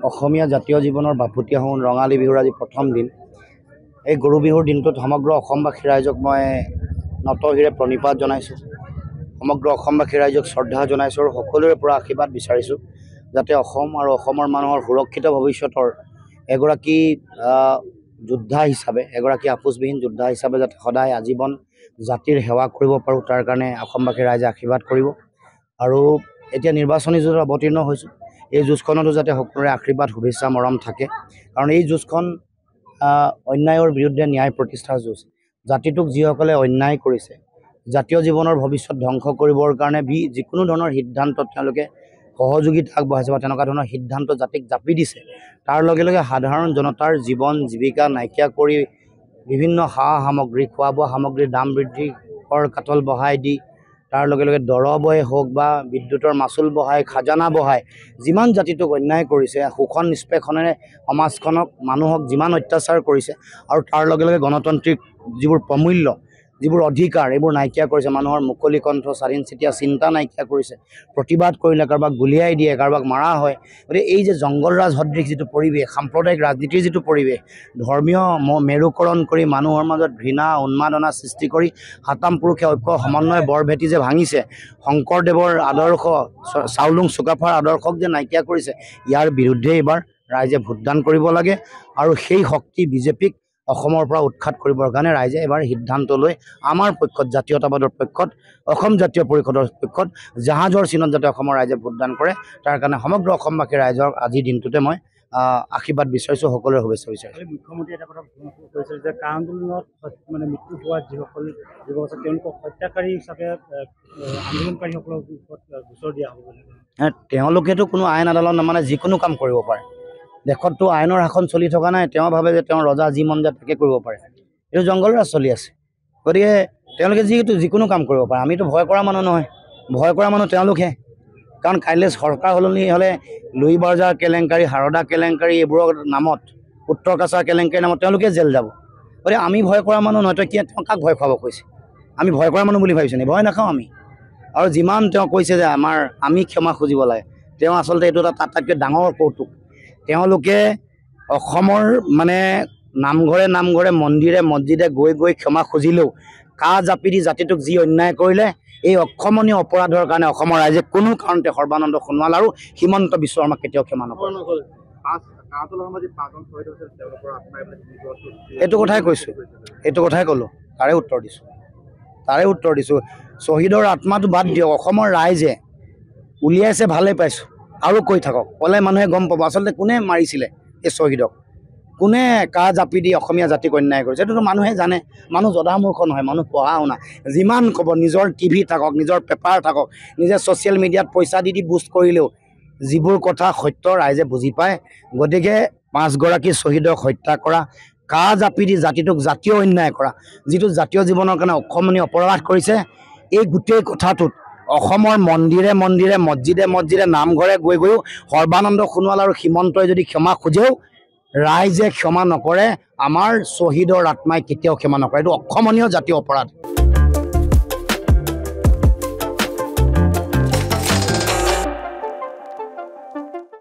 অসমীয়া জাতীয় জীৱনৰ বাপুতীয়াহোন ৰঙালী বিহুৰ আজি প্ৰথম দিন। এই গৰু বিহুৰ দিনটোত সমগ্ৰ অসমবাসী ৰাইজক মই নতশিৰে প্ৰণিপাত জনাইছোঁ। সমগ্ৰ অসমবাসী ৰাইজক শ্ৰদ্ধা জনাইছোঁ আৰু সকলোৰে পৰা আশীৰ্বাদ বিচাৰিছোঁ যাতে অসম আৰু অসমৰ মানুহৰ সুৰক্ষিত ভৱিষ্যতৰ এগৰাকী যোদ্ধা হিচাপে, এগৰাকী আপোচবিহীন যোদ্ধা হিচাপে যাতে সদায় আজীৱন জাতিৰ সেৱা কৰিব পাৰোঁ, তাৰ কাৰণে অসমবাসী ৰাইজে আশীৰ্বাদ কৰিব। আৰু এতিয়া নিৰ্বাচনী যুঁজত অৱতীৰ্ণ হৈছোঁ। এই যুঁজখনতো যাতে সকলোৰে আশীৰ্বাদ, শুভেচ্ছা, মৰম থাকে, কাৰণ এই যুঁজখন অন্যায়ৰ বিৰুদ্ধে ন্যায় প্ৰতিষ্ঠাৰ যুঁজ। জাতিটোক যিসকলে অন্যায় কৰিছে, জাতীয় জীৱনৰ ভৱিষ্যত ধ্বংস কৰিবৰ কাৰণে যিকোনো ধৰণৰ সিদ্ধান্তত তেওঁলোকে সহযোগিতা আগবঢ়াইছে বা তেনেকুৱা ধৰণৰ সিদ্ধান্ত জাতিক জাপি দিছে, তাৰ লগে লগে সাধাৰণ জনতাৰ জীৱন জীৱিকা নাইকিয়া কৰি বিভিন্ন সা সামগ্ৰী, খোৱা বোৱা সামগ্ৰীৰ দাম বৃদ্ধি কৰ কাটল বঢ়াই দি, তাৰ লগে লগে দৰৱে হওক বা বিদ্যুতৰ মাচুল বঢ়াই, খাজানা বঢ়াই যিমান জাতিটোক অন্যায় কৰিছে, শোষণ নিষ্পেষণেৰে সমাজখনক, মানুহক যিমান অত্যাচাৰ কৰিছে, আৰু তাৰ লগে লগে গণতান্ত্ৰিক যিবোৰ প্ৰমূল্য, যিবোৰ অধিকাৰ, এইবোৰ নাইকিয়া কৰিছে। মানুহৰ মুকলি কণ্ঠ, স্বাধীন চিতীয়া চিন্তা নাইকিয়া কৰিছে। প্ৰতিবাদ কৰিলে কাৰোবাক গুলিয়াই দিয়ে, কাৰোবাক মাৰা হয়। গতিকে এই যে জংগলৰাজ সদৃশ যিটো পৰিৱেশ, সাম্প্ৰদায়িক ৰাজনীতিৰ যিটো পৰিৱেশ, ধৰ্মীয় মেৰুকৰণ কৰি মানুহৰ মাজত ঘৃণা উন্মাদনা সৃষ্টি কৰি সাতাম পুৰুষে ঐক্য সমন্বয় বৰ ভেটি যে ভাঙিছে, শংকৰদেৱৰ আদৰ্শ, চাওলুং চুকাফাৰ আদৰ্শক যে নাইকিয়া কৰিছে, ইয়াৰ বিৰুদ্ধে এইবাৰ ৰাইজে ভোটদান কৰিব লাগে। আৰু সেই শক্তি বিজেপিক অসমৰ পৰা উৎখাত কৰিবৰ কাৰণে ৰাইজে এবাৰ সিদ্ধান্ত লৈ আমাৰ পক্ষত, জাতীয়তাবাদৰ পক্ষত, অসম জাতীয় পৰিষদৰ পক্ষত জাহাজৰ চিনত যাতে অসমৰ ৰাইজে ভোটদান কৰে, তাৰ কাৰণে সমগ্ৰ অসমবাসী ৰাইজৰ আজিৰ দিনটোতে মই আশীৰ্বাদ বিচাৰিছোঁ, সকলোৰে শুভেচ্ছা বিচাৰিছোঁ। মুখ্যমন্ত্ৰী এটা কথা কৈছে যে কা আন্দোলনত মানে মৃত্যু হোৱা যিসকল যুৱক আছে তেওঁলোকক হত্যাকাৰী হিচাপে আন্দোলনকাৰীসকলৰ গোচৰ দিয়া হ'ব বুলি। তেওঁলোকেতো কোনো আইন আদালত নামানে যিকোনো কাম কৰিব পাৰে। দেশততো আইনৰ শাসন চলি থকা নাই। তেওঁ ভাবে যে তেওঁ ৰজা, যি মন যায় তাকে কৰিব পাৰে। এইটো জংগলৰাজ চলি আছে। গতিকে তেওঁলোকে যিকোনো কাম কৰিব পাৰে। আমিতো ভয় কৰা মানুহ নহয়, ভয় কৰা মানুহ তেওঁলোকহে। কাৰণ কাইলৈ চৰকাৰ সলনি হ'লে লুই বাৰ্জাৰ কেলেংকাৰী, সাৰদা কেলেংকাৰী, এইবোৰৰ নামত, উত্তৰ কাছাৰ কেলেংকাৰীৰ নামত তেওঁলোকে জেল যাব। গতিকে আমি ভয় কৰা মানুহ নহয়। তই তেওঁ কাক ভয় খুৱাব কৈছে? আমি ভয় কৰা মানুহ বুলি ভাবিছোঁ নি? ভয় নাখাওঁ আমি। আৰু যিমান তেওঁ কৈছে যে আমি ক্ষমা খুজিব লাগে, তেওঁ আচলতে এইটো এটা আটাইতকৈ ডাঙৰ কৌতুক। তেওঁলোকে অসমৰ মানে নামঘৰে নামঘৰে, মন্দিৰে মছজিদে গৈ গৈ ক্ষমা খুজিলেও কা জাপি দি জাতিটোক যি অন্যায় কৰিলে, এই অক্ষমনীয় অপৰাধৰ কাৰণে অসমৰ ৰাইজে কোনো কাৰণতে সৰ্বানন্দ সোণোৱাল আৰু হিমন্ত বিশ্ব শৰ্মাক কেতিয়াও ক্ষমা নকৰে। এইটো কথাই কৈছোঁ, এইটো কথাই ক'লোঁ, তাৰে উত্তৰ দিছোঁ। শ্বহীদৰ আত্মাটো বাদ দিয়ক, অসমৰ ৰাইজে উলিয়াইছে, ভালেই পাইছোঁ, আৰু কৈ থাকক। ক'লে মানুহে গম পাব আচলতে কোনে মাৰিছিলে এই শ্বহীদক, কোনে কা জাপি দি অসমীয়া জাতিক অন্যায় কৰিছে। এইটোতো মানুহে জানে। মানুহ জধামূৰ্খ নহয়, মানুহ পঢ়া শুনা। যিমান ক'ব, নিজৰ টিভি থাকক, নিজৰ পেপাৰ থাকক, নিজে ছ'চিয়েল মিডিয়াত পইচা দি বুষ্ট কৰিলেও যিবোৰ কথা সত্য ৰাইজে বুজি পায়। গতিকে 5 গৰাকী শ্বহীদক হত্যা কৰা, কা জাপি দি জাতিটোক জাতীয় অন্যায় কৰা, যিটো জাতীয় জীৱনৰ কাৰণে অক্ষমনীয় অপৰাধ কৰিছে, এই গোটেই কথাটোত অসমৰ মন্দিৰে মন্দিৰে, মছজিদে মছজিদে, নামঘৰে গৈ গৈও সৰ্বানন্দ সোণোৱাল আৰু হিমন্তই যদি ক্ষমা খোজেও ৰাইজে ক্ষমা নকৰে, আমাৰ শ্বহীদৰ আত্মাই কেতিয়াও ক্ষমা নকৰে। এইটো অক্ষমনীয় জাতীয় অপৰাধ।